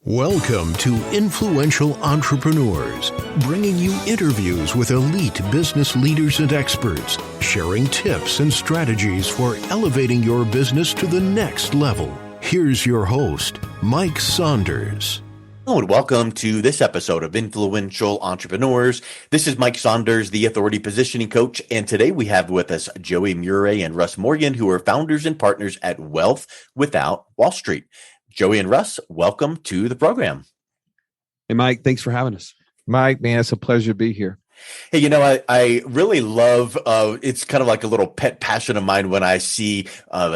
Welcome to Influential Entrepreneurs, bringing you interviews with elite business leaders and experts, sharing tips and strategies for elevating your business to the next level. Here's your host, Mike Saunders. Hello and welcome to this episode of Influential Entrepreneurs. This is Mike Saunders, the Authority Positioning Coach, and today we have with us Joey Mure and Russ Morgan, who are founders and partners at Wealth Without Wall Street. Joey and Russ, welcome to the program. Hey, Mike, thanks for having us. Mike, man, it's a pleasure to be here. Hey, I really love, it's kind of like a little pet passion of mine when I see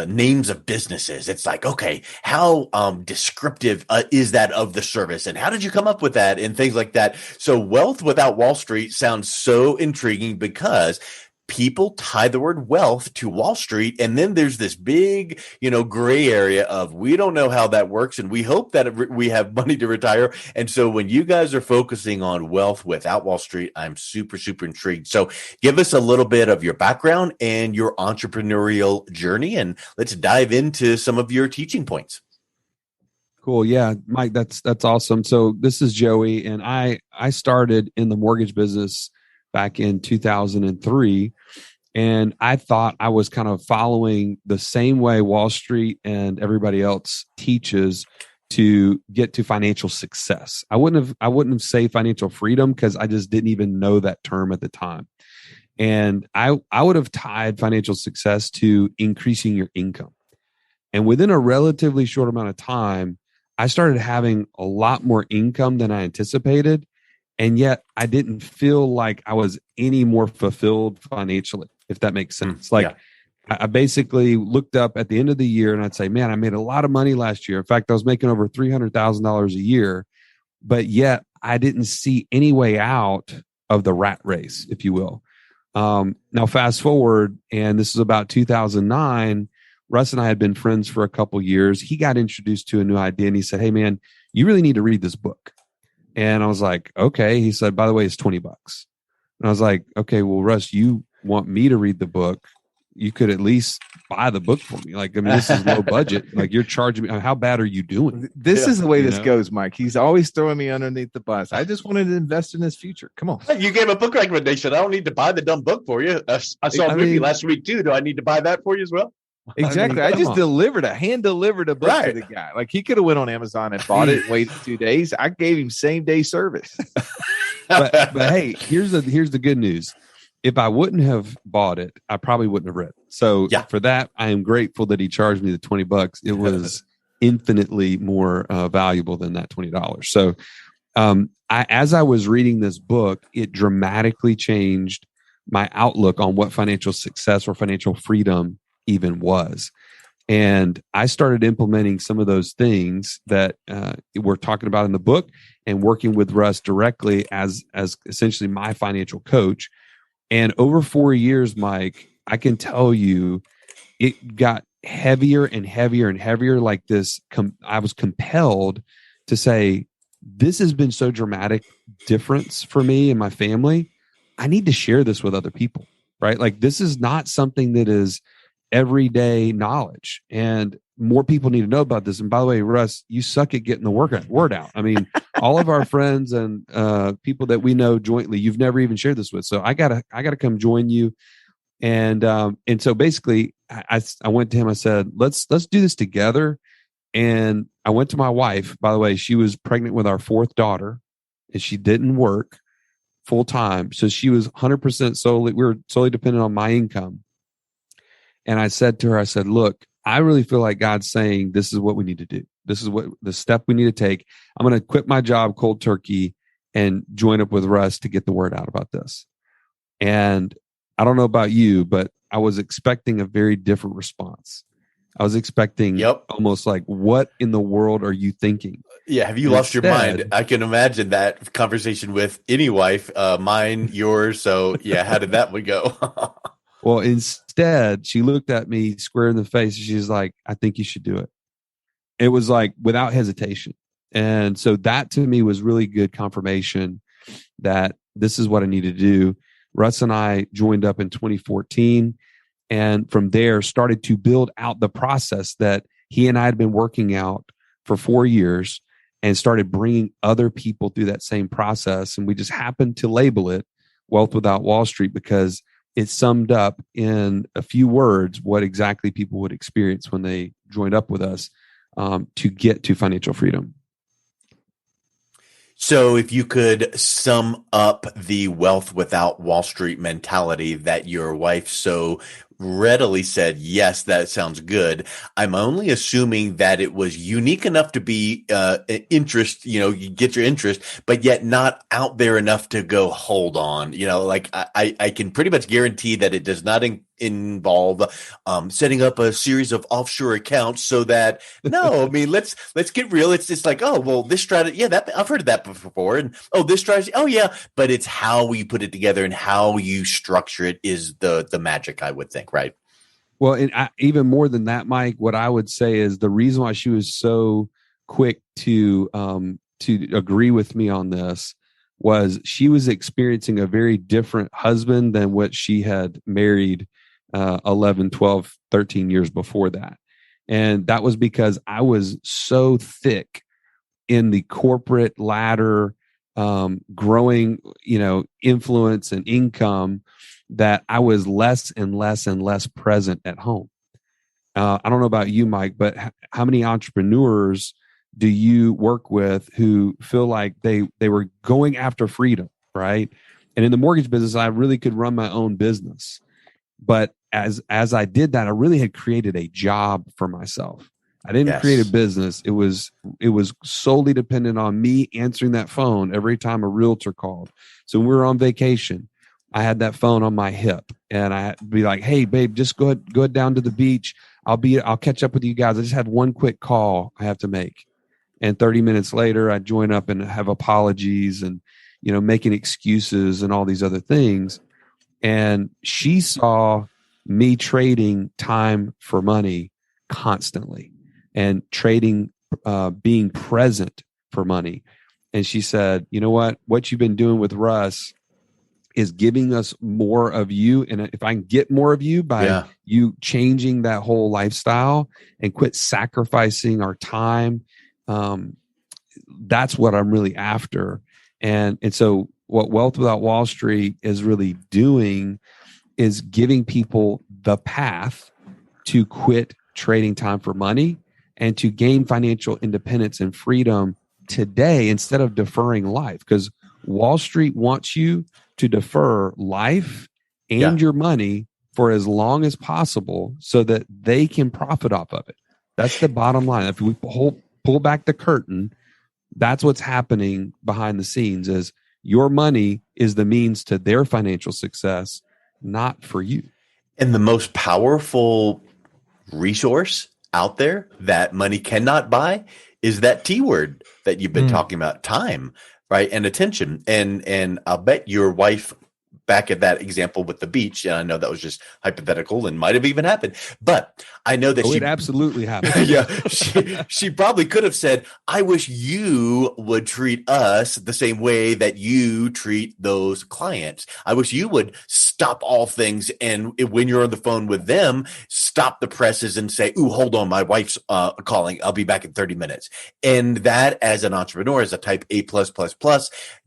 names of businesses. It's like, okay, how descriptive is that of the service? And how did you come up with that and things like that? So Wealth Without Wall Street sounds so intriguing because people tie the word wealth to Wall Street. And then there's this big, gray area of we don't know how that works. And we hope that we have money to retire. And so when you guys are focusing on wealth without Wall Street, I'm super, super intrigued. So give us a little bit of your background and your entrepreneurial journey. And let's dive into some of your teaching points. Cool. Yeah, Mike, that's awesome. So this is Joey. And I started in the mortgage business back in 2003. And I thought I was kind of following the same way Wall Street and everybody else teaches to get to financial success. I wouldn't have say financial freedom because I just didn't even know that term at the time. And I would have tied financial success to increasing your income. And within a relatively short amount of time, I started having a lot more income than I anticipated. And yet I didn't feel like I was any more fulfilled financially, if that makes sense. I basically looked up at the end of the year and I'd say, man, I made a lot of money last year. In fact, I was making over $300,000 a year, but yet I didn't see any way out of the rat race, if you will. Now, fast forward, and this is about 2009. Russ and I had been friends for a couple years. He got introduced to a new idea and he said, hey, man, you really need to read this book. And I was like, okay. He said, by the way, it's $20. And I was like, okay, well, Russ, you want me to read the book. You could at least buy the book for me. This is low budget. Like you're charging me. How bad are you doing? This is the way this goes, Mike. He's always throwing me underneath the bus. I just wanted to invest in his future. Come on. You gave a book recommendation. I don't need to buy the dumb book for you. I saw a movie last week too. Do I need to buy that for you as well? Exactly. I just hand delivered a book to the guy. Like he could have went on Amazon and bought it and waited 2 days. I gave him same day service. but hey, here's the good news. If I wouldn't have bought it, I probably wouldn't have read it. So for that, I am grateful that he charged me the $20. It was infinitely more valuable than that $20. So as I was reading this book, it dramatically changed my outlook on what financial success or financial freedom even was. And I started implementing some of those things that we're talking about in the book and working with Russ directly as essentially my financial coach. And over 4 years, Mike, I can tell you it got heavier and heavier and heavier like this. I was compelled to say, this has been so dramatic difference for me and my family. I need to share this with other people, right? Like this is not something that is everyday knowledge, and more people need to know about this. And by the way, Russ, you suck at getting the word out. I mean, all of our friends and people that we know jointly, you've never even shared this with. So I gotta come join you. And so basically, I went to him. I said, let's do this together. And I went to my wife. By the way, she was pregnant with our fourth daughter, and she didn't work full time, so she was 100% solely. We were solely dependent on my income. And I said to her, look, I really feel like God's saying, this is what we need to do. This is what the step we need to take. I'm going to quit my job cold turkey and join up with Russ to get the word out about this. And I don't know about you, but I was expecting a very different response. I was expecting almost like, what in the world are you thinking? Yeah. Have you lost your mind? I can imagine that conversation with any wife, mine, yours. So yeah, how did that one go? Well, instead, she looked at me square in the face and she's like, I think you should do it. It was like without hesitation. And so that to me was really good confirmation that this is what I need to do. Russ and I joined up in 2014 and from there started to build out the process that he and I had been working out for 4 years. and started bringing other people through that same process. And we just happened to label it Wealth Without Wall Street because it summed up in a few words what exactly people would experience when they joined up with us to get to financial freedom. So if you could sum up the Wealth Without Wall Street mentality that your wife so readily said, yes, that sounds good. I'm only assuming that it was unique enough to be interest, you get your interest, but yet not out there enough to go, hold on. Like I can pretty much guarantee that it does not involve setting up a series of offshore accounts so that, no, I mean, let's get real. It's just like, oh, well, this strategy, yeah, that I've heard of that before. And this strategy, oh yeah, but it's how we put it together and how you structure it is the magic, I would think. Right. Well, and even more than that, Mike, what I would say is the reason why she was so quick to agree with me on this was she was experiencing a very different husband than what she had married 11, 12, 13 years before that. And that was because I was so thick in the corporate ladder, growing, influence and income, that I was less and less and less present at home. I don't know about you, Mike, but how many entrepreneurs do you work with who feel like they were going after freedom, right? And in the mortgage business, I really could run my own business. But as I did that, I really had created a job for myself. I didn't create a business. It was solely dependent on me answering that phone every time a realtor called. So when we were on vacation, I had that phone on my hip and I'd be like, hey, babe, just go ahead down to the beach. I'll catch up with you guys. I just had one quick call I have to make. And 30 minutes later, I'd join up and have apologies and, making excuses and all these other things. And she saw me trading time for money constantly and trading, being present for money. And she said, you know what you've been doing with Russ is giving us more of you. And if I can get more of you by you changing that whole lifestyle and quit sacrificing our time, that's what I'm really after. And so what Wealth Without Wall Street is really doing is giving people the path to quit trading time for money and to gain financial independence and freedom today instead of deferring life. Because Wall Street wants you to defer life and your money for as long as possible so that they can profit off of it. That's the bottom line. If we pull back the curtain, that's what's happening behind the scenes is your money is the means to their financial success, not for you. And the most powerful resource out there that money cannot buy is that T word that you've been talking about, time, right? And attention. And I'll bet your wife, back at that example with the beach, and I know that was just hypothetical and might have even happened, but I know that it absolutely happened. she probably could have said, I wish you would treat us the same way that you treat those clients. I wish you would stop all things. And when you're on the phone with them, stop the presses and say, ooh, hold on, my wife's calling. I'll be back in 30 minutes. And that as an entrepreneur, as a type A++,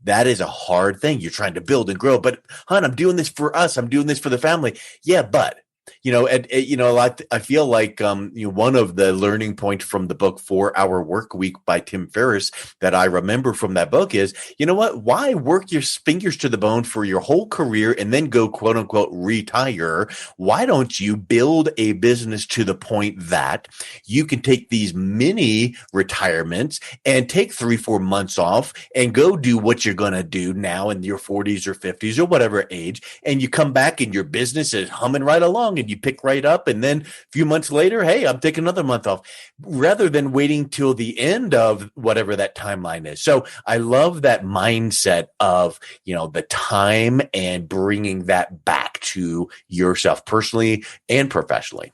that is a hard thing. You're trying to build and grow, but hon, I'm doing this for us. I'm doing this for the family. Yeah, but I feel like one of the learning points from the book 4 Hour Work Week by Tim Ferriss that I remember from that book is, you know what? Why work your fingers to the bone for your whole career and then go quote unquote retire? Why don't you build a business to the point that you can take these mini retirements and take 3-4 months off and go do what you're going to do now in your 40s or 50s or whatever age, and you come back and your business is humming right along and you pick right up, and then a few months later, hey, I'm taking another month off, rather than waiting till the end of whatever that timeline is. So I love that mindset of, the time and bringing that back to yourself personally and professionally.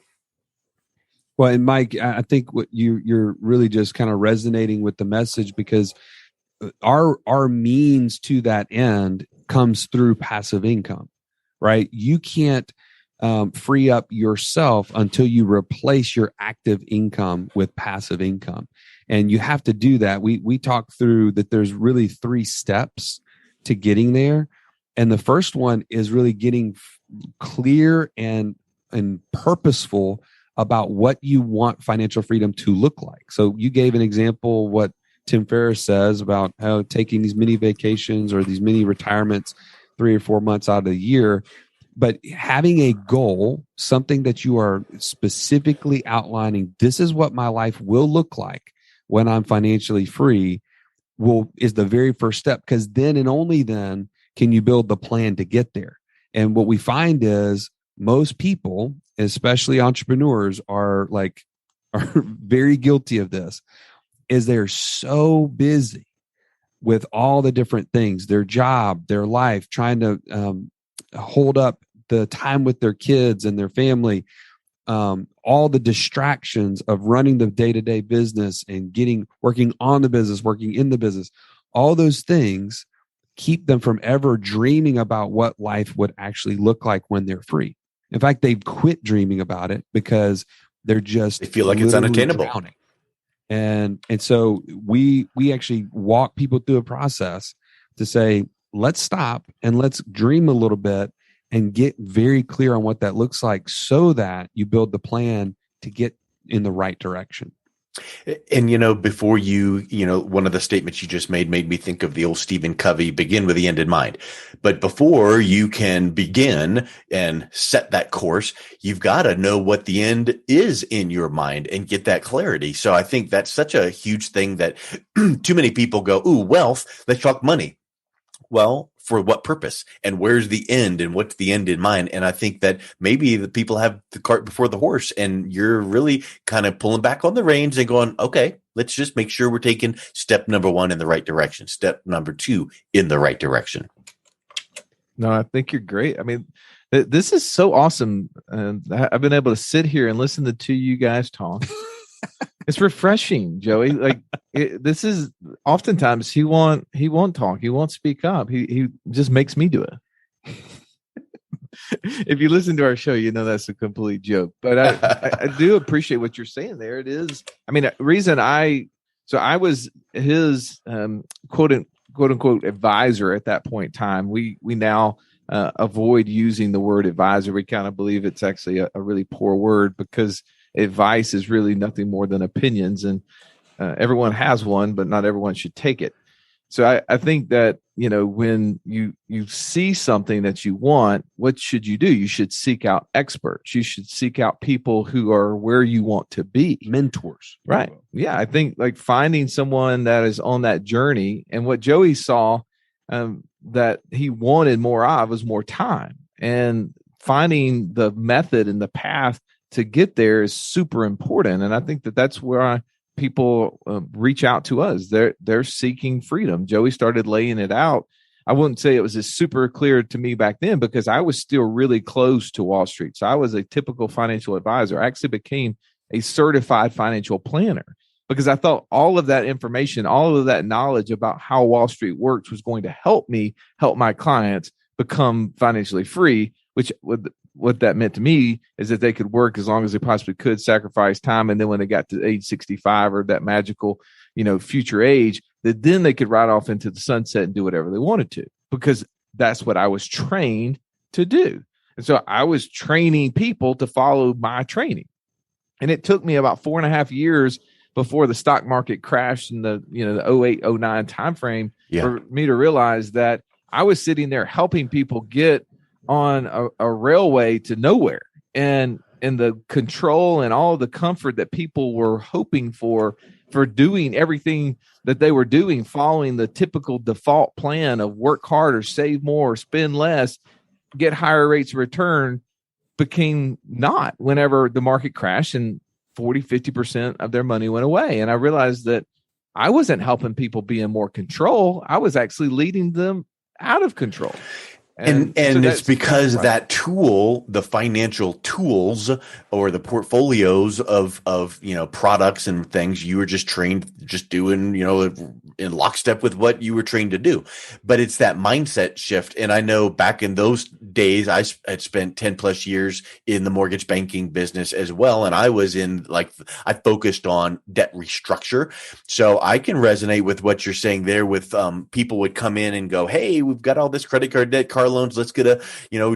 Well, and Mike, I think what you're really just kind of resonating with the message, because our means to that end comes through passive income, right? You can't free up yourself until you replace your active income with passive income. And you have to do that. We talk through that there's really 3 steps to getting there. And the first one is really getting clear and purposeful about what you want financial freedom to look like. So you gave an example, what Tim Ferriss says about how taking these mini vacations or these mini retirements 3 or 4 months out of the year. But having a goal, something that you are specifically outlining, this is what my life will look like when I'm financially free, is the very first step. Because then and only then can you build the plan to get there. And what we find is most people, especially entrepreneurs, are very guilty of this, is they're so busy with all the different things, their job, their life, trying to hold up the time with their kids and their family, all the distractions of running the day-to-day business and working on the business, working in the business, all those things keep them from ever dreaming about what life would actually look like when they're free. In fact, they've quit dreaming about it because they feel like it's unattainable. Drowning. And so we actually walk people through a process to say, let's stop and let's dream a little bit and get very clear on what that looks like so that you build the plan to get in the right direction. And, before one of the statements you just made me think of the old Stephen Covey, begin with the end in mind. But before you can begin and set that course, you've got to know what the end is in your mind and get that clarity. So I think that's such a huge thing that too many people go, ooh, wealth, let's talk money. Well, for what purpose? And where's the end? And what's the end in mind? And I think that maybe the people have the cart before the horse, and you're really kind of pulling back on the reins and going, okay, let's just make sure we're taking step number 1 in the right direction, step number 2 in the right direction. No, I think you're great. I mean, this is so awesome. I've been able to sit here and listen to you guys talk. It's refreshing, Joey. This is oftentimes he won't talk. He won't speak up. He just makes me do it. If you listen to our show, you know that's a complete joke. But I do appreciate what you're saying there. It is. I mean, reason I was his quote unquote advisor at that point in time. We now avoid using the word advisor. We kind of believe it's actually a really poor word because advice is really nothing more than opinions, and everyone has one, but not everyone should take it. So I think that, when you see something that you want, what should you do? You should seek out experts. You should seek out people who are where you want to be. Mentors. Right. Yeah. I think finding someone that is on that journey, and what Joey saw that he wanted more of was more time, and finding the method and the path to get there is super important. And I think that's where people reach out to us. They're seeking freedom. Joey started laying it out. I wouldn't say it was as super clear to me back then because I was still really close to Wall Street. So I was a typical financial advisor. I actually became a certified financial planner because I thought all of that information, all of that knowledge about how Wall Street works was going to help me help my clients become financially free, which what that meant to me is that they could work as long as they possibly could, sacrifice time. And then when they got to age 65 or that magical, future age, that then they could ride off into the sunset and do whatever they wanted to, because that's what I was trained to do. And so I was training people to follow my training. And it took me about 4.5 years before the stock market crashed in the 08, 09 timeframe for me to realize that I was sitting there helping people get on a railway to nowhere, and the control and all the comfort that people were hoping for doing everything that they were doing, following the typical default plan of work harder, save more, spend less, get higher rates of return, became not whenever the market crashed and 40-50% of their money went away. And I realized that I wasn't helping people be in more control. I was actually leading them out of control. And so it's because that tool, the financial tools or the portfolios of products and things, you were just trained just doing, in lockstep with what you were trained to do. But it's that mindset shift. And I know back in those days, I had spent 10 plus years in the mortgage banking business as well. And I was I focused on debt restructure. So I can resonate with what you're saying there with people would come in and go, hey, we've got all this credit card debt, car loans. Let's get a,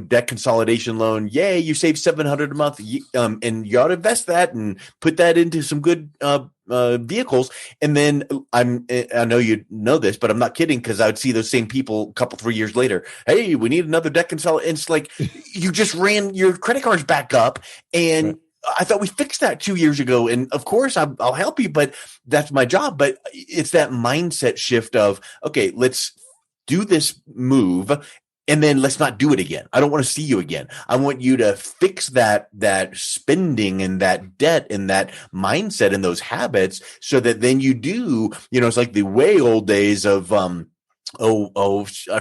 debt consolidation loan. Yay, you save $700 a month. And you ought to invest that and put that into some good vehicles. And then I know you know this, but I'm not kidding, because I would see those same people a couple, 3 years later. Hey, we need another debt consolidation. It's like you just ran your credit cards back up, and right. I thought we fixed that 2 years ago. And of course I'll help you, but that's my job. But it's that mindset shift of, okay, let's do this move. And then let's not do it again. I don't want to see you again. I want you to fix that spending and that debt and that mindset and those habits, so that then you do, it's like the way old days of, I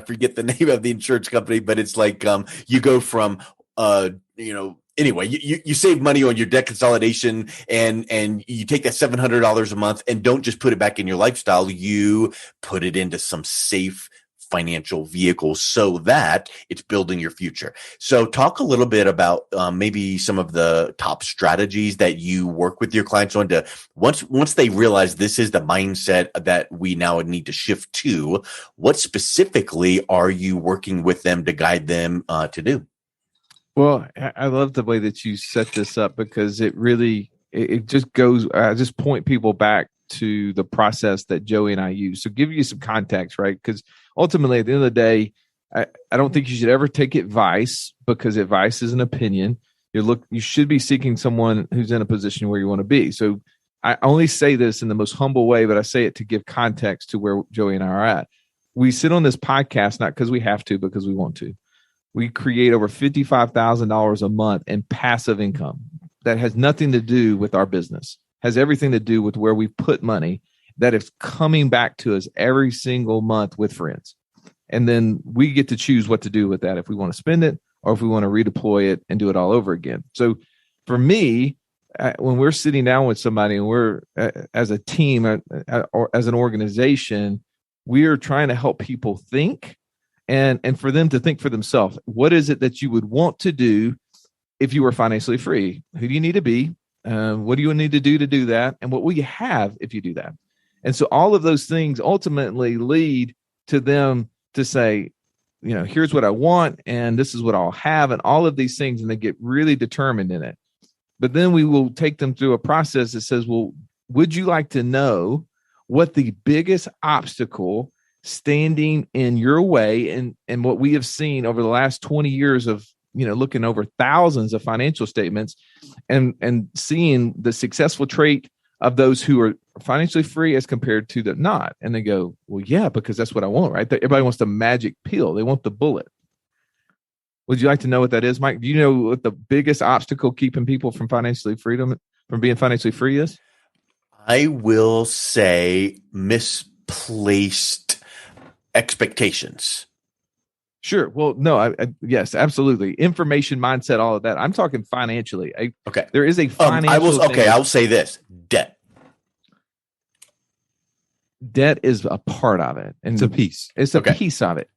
forget the name of the insurance company, but it's like, you go from, anyway, you save money on your debt consolidation, and you take that $700 a month and don't just put it back in your lifestyle. You put it into some safe financial vehicles so that it's building your future. So talk a little bit about maybe some of the top strategies that you work with your clients on to once they realize this is the mindset that we now need to shift to, what specifically are you working with them to guide them to do? Well, I love the way that you set this up, because it really, it just goes, I just point people back to the process that Joey and I use. So give you some context, right? Because ultimately, at the end of the day, I don't think you should ever take advice, because advice is an opinion. You should be seeking someone who's in a position where you want to be. So I only say this in the most humble way, but I say it to give context to where Joey and I are at. We sit on this podcast, not because we have to, because we want to. We create over $55,000 a month in passive income that has nothing to do with our business, has everything to do with where we put money that is coming back to us every single month with friends. And then we get to choose what to do with that, if we want to spend it or if we want to redeploy it and do it all over again. So for me, when we're sitting down with somebody and we're as a team or as an organization, we are trying to help people think and for them to think for themselves. What is it that you would want to do if you were financially free? Who do you need to be? What do you need to do that? And what will you have if you do that? And so all of those things ultimately lead to them to say, here's what I want, and this is what I'll have, and all of these things, and they get really determined in it. But then we will take them through a process that says, well, would you like to know what the biggest obstacle standing in your way, and what we have seen over the last 20 years of, looking over thousands of financial statements and seeing the successful trait of those who are financially free as compared to the not. And they go, well, yeah, because that's what I want, right? Everybody wants the magic pill. They want the bullet. Would you like to know what that is, Mike? Do you know what the biggest obstacle keeping people from being financially free is? I will say misplaced expectations. Sure. Well, no, yes, absolutely. Information, mindset, all of that. I'm talking financially. Okay. There is a financial I will say this: debt. Debt is a part of it. And it's a piece. It's a piece of it.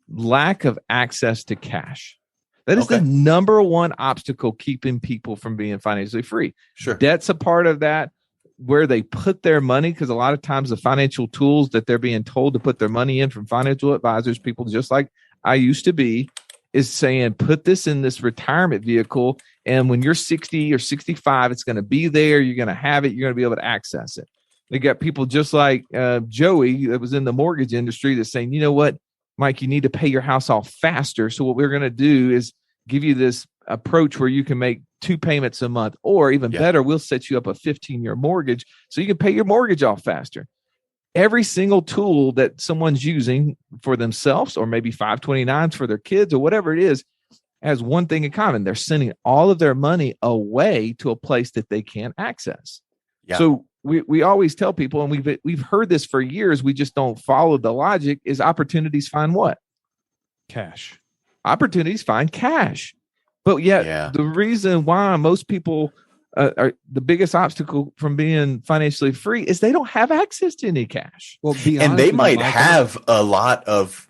Lack of access to cash. That is the number one obstacle keeping people from being financially free. Sure. Debt's a part of that. Where they put their money, because a lot of times the financial tools that they're being told to put their money in from financial advisors, people just like I used to be, is saying, put this in this retirement vehicle. And when you're 60 or 65, it's going to be there. You're going to have it. You're going to be able to access it. They got people just like Joey that was in the mortgage industry that's saying, you know what, Mike, you need to pay your house off faster. So what we're going to do is give you this approach where you can make 2 payments a month, or even better, we'll set you up a 15-year mortgage so you can pay your mortgage off faster. Every single tool that someone's using for themselves, or maybe 529s for their kids or whatever it is, has one thing in common. They're sending all of their money away to a place that they can't access. Yeah. So we always tell people, and we've heard this for years, we just don't follow the logic, is opportunities find what? Cash. opportunities find cash. But yet the reason why most people are the biggest obstacle from being financially free is they don't have access to any cash. Well, and they might have a lot of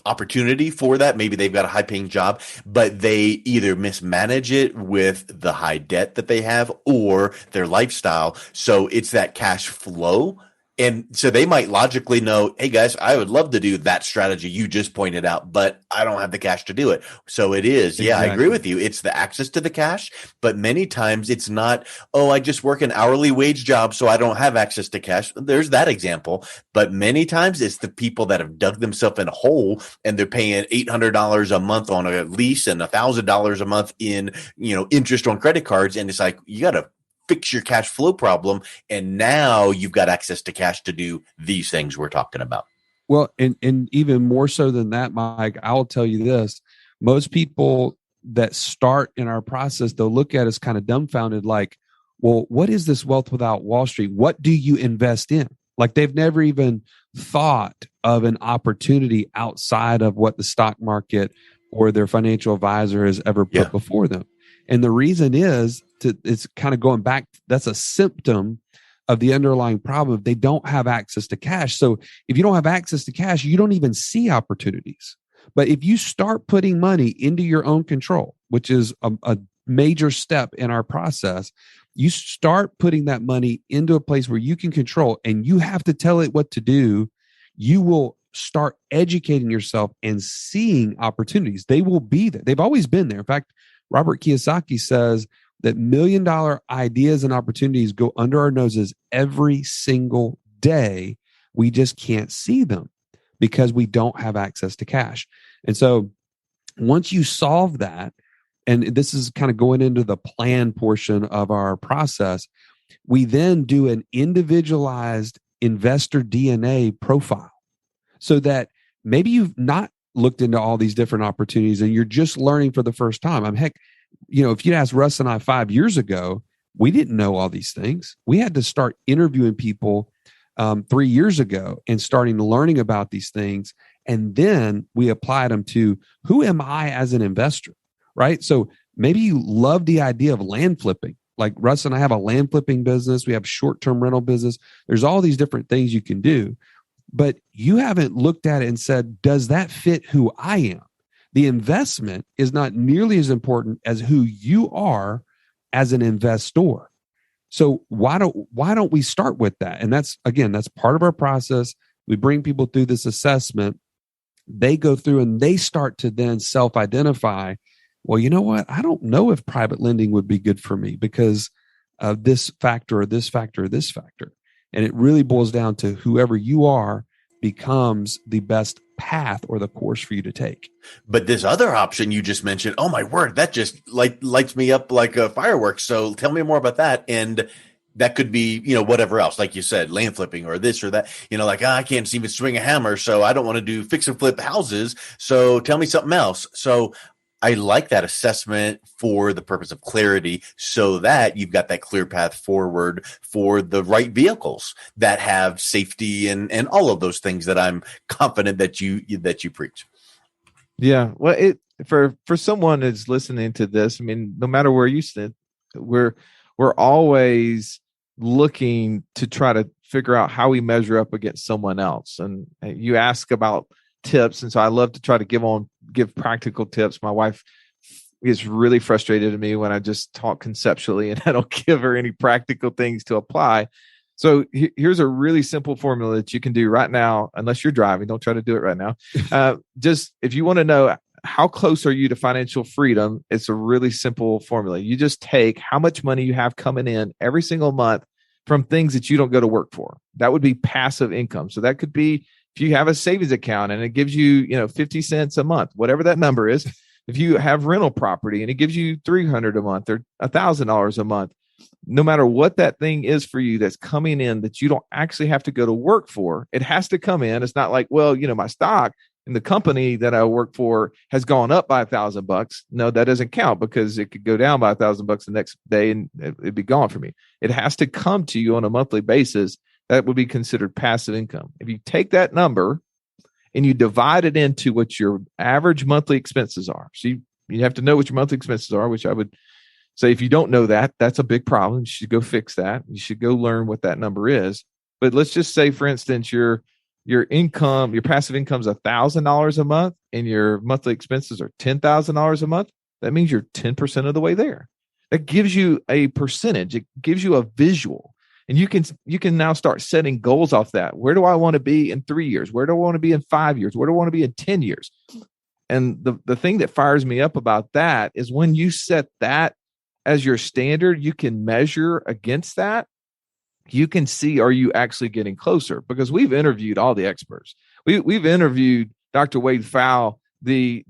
opportunity for that. Maybe they've got a high paying job, but they either mismanage it with the high debt that they have or their lifestyle. So it's that cash flow. And so they might logically know, hey guys, I would love to do that strategy you just pointed out, but I don't have the cash to do it. So it is. Yeah, exactly. I agree with you. It's the access to the cash, but many times it's not, oh, I just work an hourly wage job, so I don't have access to cash. There's that example. But many times it's the people that have dug themselves in a hole and they're paying $800 a month on a lease and $1,000 a month in, interest on credit cards. And it's like, you got to fix your cash flow problem, and now you've got access to cash to do these things we're talking about. Well, and even more so than that, Mike, I'll tell you this. Most people that start in our process, they'll look at us kind of dumbfounded like, well, what is this wealth without Wall Street? What do you invest in? Like they've never even thought of an opportunity outside of what the stock market or their financial advisor has ever put before them. And the reason is it's kind of going back. That's a symptom of the underlying problem. They don't have access to cash. So if you don't have access to cash, you don't even see opportunities. But if you start putting money into your own control, which is a major step in our process, you start putting that money into a place where you can control and you have to tell it what to do. You will start educating yourself and seeing opportunities. They will be there. They've always been there. In fact, Robert Kiyosaki says that $1 million ideas and opportunities go under our noses every single day. We just can't see them because we don't have access to cash. And so once you solve that, and this is kind of going into the plan portion of our process, we then do an individualized investor DNA profile so that maybe you've not looked into all these different opportunities and you're just learning for the first time. If you'd asked Russ and I 5 years ago, we didn't know all these things. We had to start interviewing people 3 years ago and starting learning about these things. And then we applied them to who am I as an investor, right? So maybe you love the idea of land flipping. Like Russ and I have a land flipping business. We have short-term rental business. There's all these different things you can do. But you haven't looked at it and said, does that fit who I am? The investment is not nearly as important as who you are as an investor. So why don't we start with that? And that's part of our process. We bring people through this assessment. They go through and they start to then self-identify. Well, you know what? I don't know if private lending would be good for me because of this factor or this factor or this factor. And it really boils down to whoever you are becomes the best path or the course for you to take. But this other option you just mentioned, oh my word, that just lights me up like a fireworks. So tell me more about that. And that could be, whatever else, like you said, land flipping or this or that, I can't even swing a hammer. So I don't want to do fix and flip houses. So tell me something else. So I like that assessment for the purpose of clarity so that you've got that clear path forward for the right vehicles that have safety and all of those things that I'm confident that you preach. Yeah. Well, for someone that's listening to this, no matter where you sit, we're always looking to try to figure out how we measure up against someone else. And you ask about tips. And so I love to try to give practical tips. My wife gets really frustrated at me when I just talk conceptually and I don't give her any practical things to apply. So here's a really simple formula that you can do right now, unless you're driving. Don't try to do it right now. Just if you want to know how close are you to financial freedom, it's a really simple formula. You just take how much money you have coming in every single month from things that you don't go to work for. That would be passive income. So that could be if you have a savings account and it gives you, 50 cents a month, whatever that number is. If you have rental property and it gives you $300 a month or $1,000 a month, no matter what that thing is for you that's coming in that you don't actually have to go to work for, it has to come in. It's not like, my stock in the company that I work for has gone up by $1,000. No, that doesn't count because it could go down by $1,000 the next day and it'd be gone for me. It has to come to you on a monthly basis. That would be considered passive income. If you take that number and you divide it into what your average monthly expenses are. So you have to know what your monthly expenses are, which I would say if you don't know that, that's a big problem. You should go fix that. You should go learn what that number is. But let's just say, for instance, your income, your passive income is $1,000 a month and your monthly expenses are $10,000 a month. That means you're 10% of the way there. That gives you a percentage. It gives you a visual. And you can now start setting goals off that. Where do I want to be in 3 years? Where do I want to be in 5 years? Where do I want to be in 10 years? And the thing that fires me up about that is when you set that as your standard, you can measure against that. You can see, are you actually getting closer? Because we've interviewed all the experts. We've interviewed Dr. Wade Fowle, the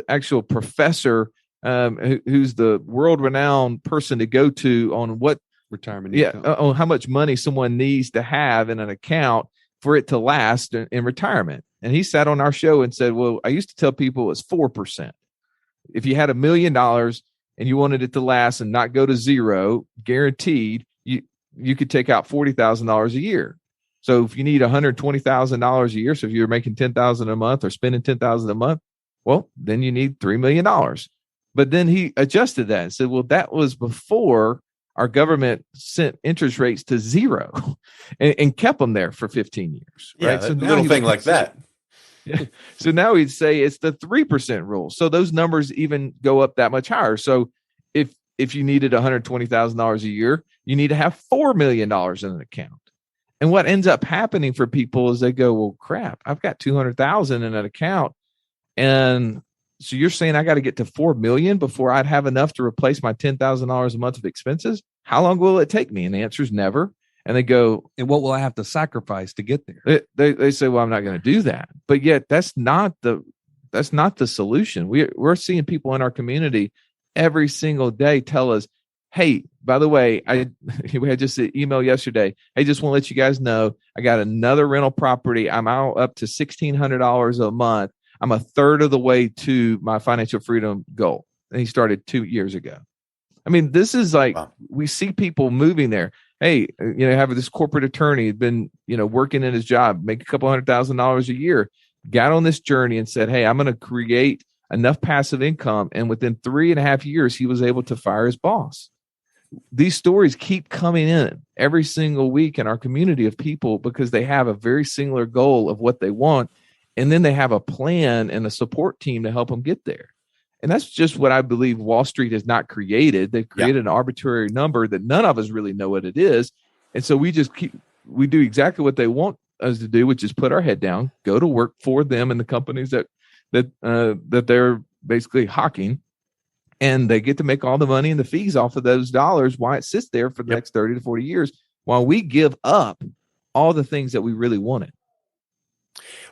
actual professor who's the world-renowned person to go to on what retirement income. On how much money someone needs to have in an account for it to last in retirement. And he sat on our show and said, well, I used to tell people it's 4%. If you had $1 million and you wanted it to last and not go to zero, guaranteed, you could take out $40,000 a year. So if you need $120,000 a year, so if you're making $10,000 a month or spending $10,000 a month, well, then you need $3 million. But then he adjusted that and said, well, that was before our government sent interest rates to zero and kept them there for 15 years. Yeah, right? So a little thing like that. Yeah. So now he'd say it's the 3% rule. So those numbers even go up that much higher. So if you needed $120,000 a year, you need to have $4 million in an account. And what ends up happening for people is they go, well, crap, I've got $200,000 in an account. And so you're saying I got to get to 4 million before I'd have enough to replace my $10,000 a month of expenses? How long will it take me? And the answer is never. And they go, and what will I have to sacrifice to get there? They say, well, I'm not going to do that. But yet that's not the solution. We're seeing people in our community every single day tell us, hey, by the way, we had just an email yesterday. Hey, just want to let you guys know, I got another rental property. I'm out up to $1,600 a month. I'm a third of the way to my financial freedom goal. And he started 2 years ago. I mean, this is like, wow. We see people moving there. Hey, have this corporate attorney had been, working in his job, make a couple $100,000 a year, got on this journey and said, hey, I'm going to create enough passive income. And within 3.5 years, he was able to fire his boss. These stories keep coming in every single week in our community of people because they have a very similar goal of what they want. And then they have a plan and a support team to help them get there. And that's just what I believe Wall Street has not created. They've created an arbitrary number that none of us really know what it is. And so we do exactly what they want us to do, which is put our head down, go to work for them and the companies that they're basically hawking. And they get to make all the money and the fees off of those dollars while it sits there for the next 30 to 40 years while we give up all the things that we really wanted.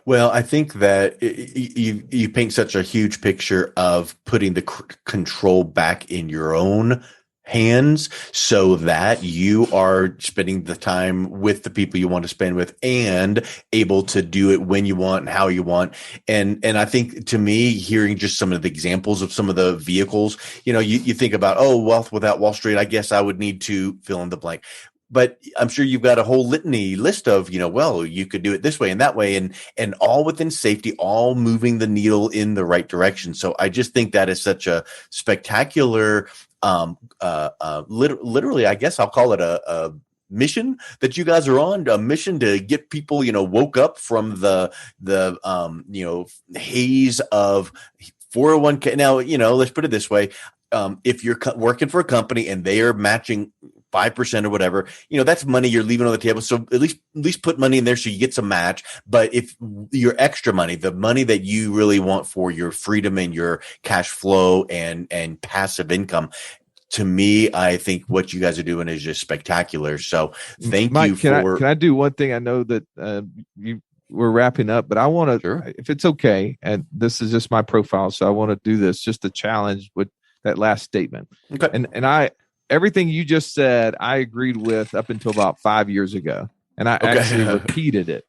Well, I think that you paint such a huge picture of putting the control back in your own hands so that you are spending the time with the people you want to spend with and able to do it when you want and how you want. And I think, to me, hearing just some of the examples of some of the vehicles, you think about, wealth without Wall Street, I guess I would need to fill in the blank. But I'm sure you've got a whole litany list of, you could do it this way and that way, and all within safety, all moving the needle in the right direction. So I just think that is such a spectacular, literally, I guess I'll call it a mission that you guys are on, a mission to get people, woke up from the haze of 401k. Now, let's put it this way. If you're working for a company and they are matching 5% or whatever, that's money you're leaving on the table. So at least put money in there so you get some match. But if your extra money, the money that you really want for your freedom and your cash flow and passive income, to me, I think what you guys are doing is just spectacular. So thank Mike, you can I do one thing? I know that we're wrapping up, but I want to, if it's okay, and this is just my profile, so I want to do this just to challenge with that last statement. Okay. And everything you just said, I agreed with up until about 5 years ago. And I actually repeated it.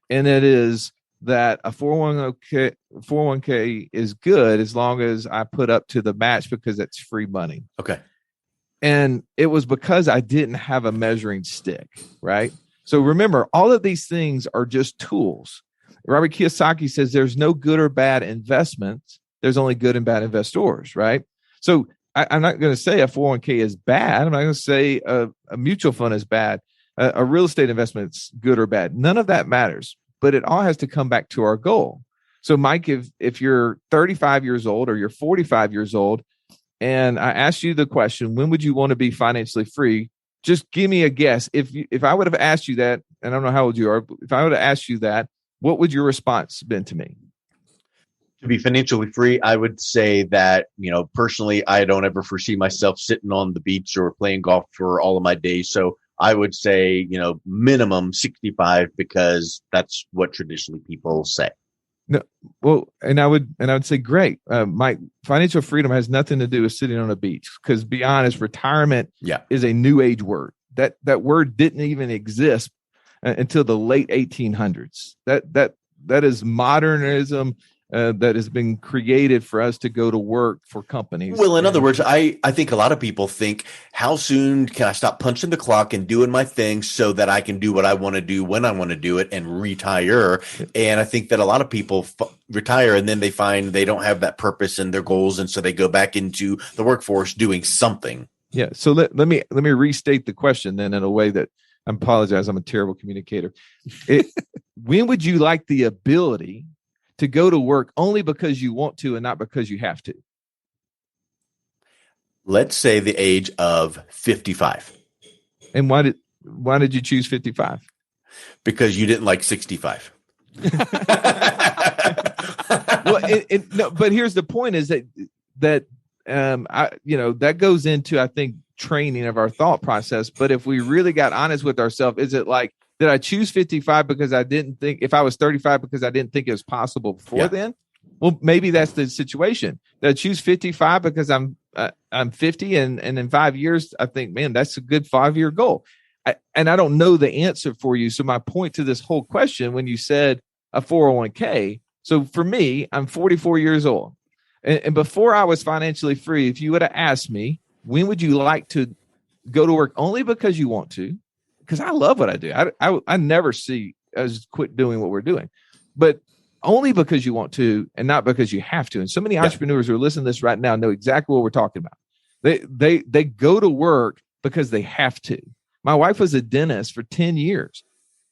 And it is that a 401k is good as long as I put up to the match because it's free money. Okay. And it was because I didn't have a measuring stick, right? So remember, all of these things are just tools. Robert Kiyosaki says there's no good or bad investments. There's only good and bad investors, right? So I'm not going to say a 401k is bad. I'm not going to say a mutual fund is bad. A real estate investment is good or bad. None of that matters, but it all has to come back to our goal. So Mike, if you're 35 years old or you're 45 years old, and I asked you the question, when would you want to be financially free? Just give me a guess. If I would have asked you that, and I don't know how old you are, but if I would have asked you that, what would your response been to me? To be financially free, I would say that, personally, I don't ever foresee myself sitting on the beach or playing golf for all of my days. So I would say, minimum 65, because that's what traditionally people say. No, well, and I would say, great. Mike, financial freedom has nothing to do with sitting on a beach, because be honest, retirement is a new age word. That word didn't even exist until the late 1800s. That is modernism. That has been created for us to go to work for companies. Well, in other words, I think a lot of people think, how soon can I stop punching the clock and doing my thing so that I can do what I want to do when I want to do it and retire? And I think that a lot of people retire and then they find they don't have that purpose and their goals. And so they go back into the workforce doing something. Yeah. So let me restate the question then in a way that I apologize. I'm a terrible communicator. When would you like the ability to go to work only because you want to and not because you have to? Let's say the age of 55. And why did you choose 55? Because you didn't like 65. Well, no, but here's the point: is that that goes into, I think, training of our thought process. But if we really got honest with ourselves, is it like, did I choose 55 because I didn't think, if I was 35 because I didn't think it was possible before then? Well, maybe that's the situation. Did I choose 55 because I'm 50 and in 5 years, I think, man, that's a good 5-year goal. And I don't know the answer for you. So my point to this whole question, when you said a 401k, so for me, I'm 44 years old. And before I was financially free, if you would have asked me, when would you like to go to work only because you want to? Because I love what I do. I never see us quit doing what we're doing, but only because you want to and not because you have to. And so many entrepreneurs who are listening to this right now know exactly what we're talking about. They go to work because they have to. My wife was a dentist for 10 years.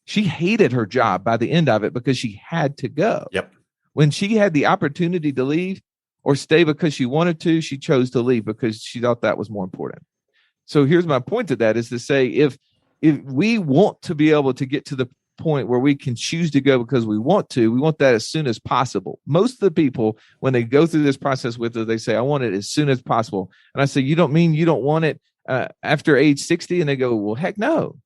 She hated her job by the end of it because she had to go. Yep. When she had the opportunity to leave or stay because she wanted to, she chose to leave because she thought that was more important. So here's my point to that, is to say, if we want to be able to get to the point where we can choose to go because we want that as soon as possible. Most of the people, when they go through this process with us, they say, I want it as soon as possible. And I say, you don't mean you don't want it after age 60? And they go, well, heck no.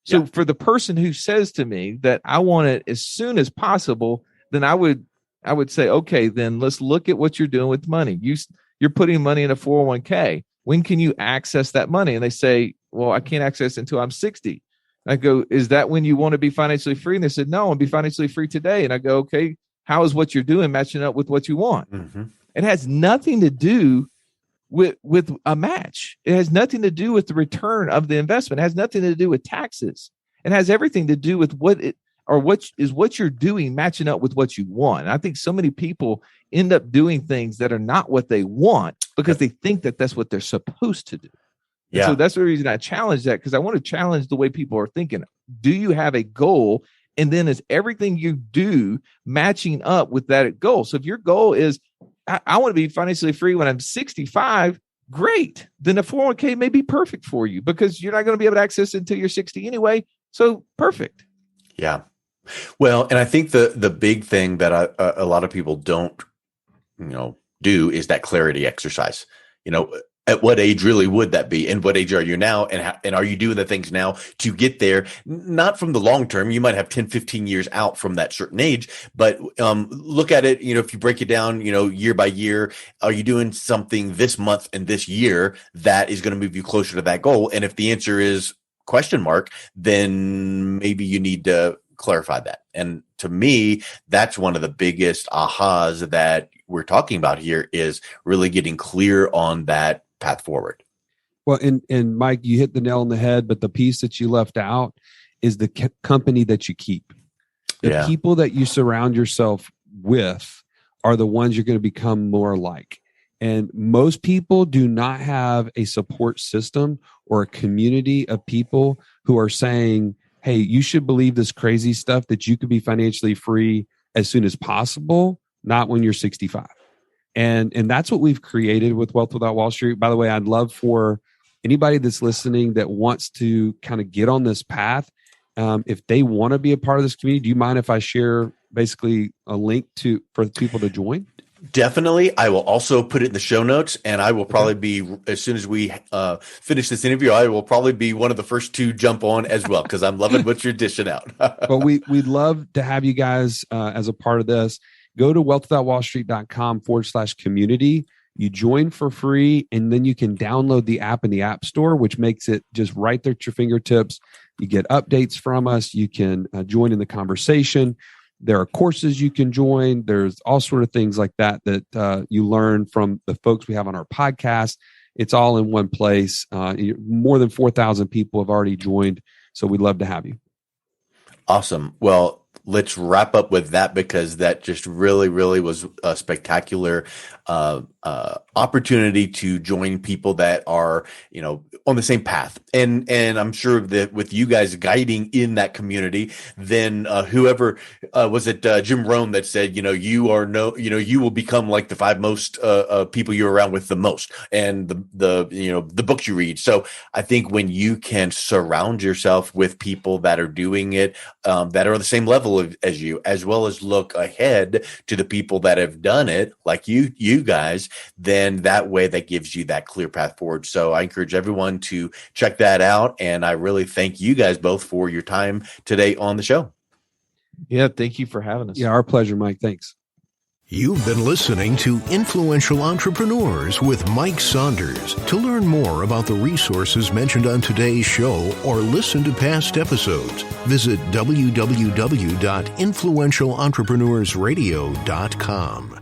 So for the person who says to me that I want it as soon as possible, then I would say, okay, then let's look at what you're doing with money. You're putting money in a 401k. When can you access that money? And they say, well, I can't access it until I'm 60. I go, is that when you want to be financially free? And they said, no, I want to be financially free today. And I go, okay, how is what you're doing matching up with what you want? Mm-hmm. It has nothing to do with a match. It has nothing to do with the return of the investment. It has nothing to do with taxes. It has everything to do with what you're doing matching up with what you want. And I think so many people end up doing things that are not what they want because they think that that's what they're supposed to do. Yeah. So that's the reason I challenge that, because I want to challenge the way people are thinking. Do you have a goal? And then is everything you do matching up with that goal? So if your goal is, I want to be financially free when I'm 65, great. Then a 401k may be perfect for you because you're not going to be able to access it until you're 60 anyway. So perfect. Yeah. Well, and I think the big thing that a lot of people don't, do is that clarity exercise. At what age really would that be? And what age are you now? And are you doing the things now to get there? Not from the long term. You might have 10, 15 years out from that certain age, but look at it, if you break it down, year by year, are you doing something this month and this year that is going to move you closer to that goal? And if the answer is question mark, then maybe you need to clarify that. And to me, that's one of the biggest ahas that we're talking about here, is really getting clear on that path forward. Well, and Mike, you hit the nail on the head, but the piece that you left out is the company that you keep. The people that you surround yourself with are the ones you're going to become more like. And most people do not have a support system or a community of people who are saying, hey, you should believe this crazy stuff that you could be financially free as soon as possible, not when you're 65. And that's what we've created with Wealth Without Wall Street. By the way, I'd love for anybody that's listening that wants to kind of get on this path, if they want to be a part of this community, do you mind if I share basically a link for people to join? Definitely. I will also put it in the show notes, and I will probably be, as soon as we finish this interview, I will probably be one of the first to jump on as well, because I'm loving what you're dishing out. But we'd love to have you guys as a part of this. Go to wealthwithoutwallstreet.com/community. You join for free, and then you can download the app in the App Store, which makes it just right there at your fingertips. You get updates from us. You can join in the conversation. There are courses you can join. There's all sort of things like that you learn from the folks we have on our podcast. It's all in one place. More than 4,000 people have already joined, so we'd love to have you. Awesome. Well, let's wrap up with that, because that just really, really was a spectacular opportunity to join people that are, on the same path. And I'm sure that with you guys guiding in that community, then whoever was it, Jim Rohn, that said, you will become like the 5 most people you're around with the most, and the books you read. So I think when you can surround yourself with people that are doing it, that are on the same level as you, as well as look ahead to the people that have done it, like you guys, then that way that gives you that clear path forward. So I encourage everyone to check that out. And I really thank you guys both for your time today on the show. Yeah. Thank you for having us. Yeah, our pleasure, Mike. Thanks. You've been listening to Influential Entrepreneurs with Mike Saunders. To learn more about the resources mentioned on today's show or listen to past episodes, visit www.influentialentrepreneursradio.com.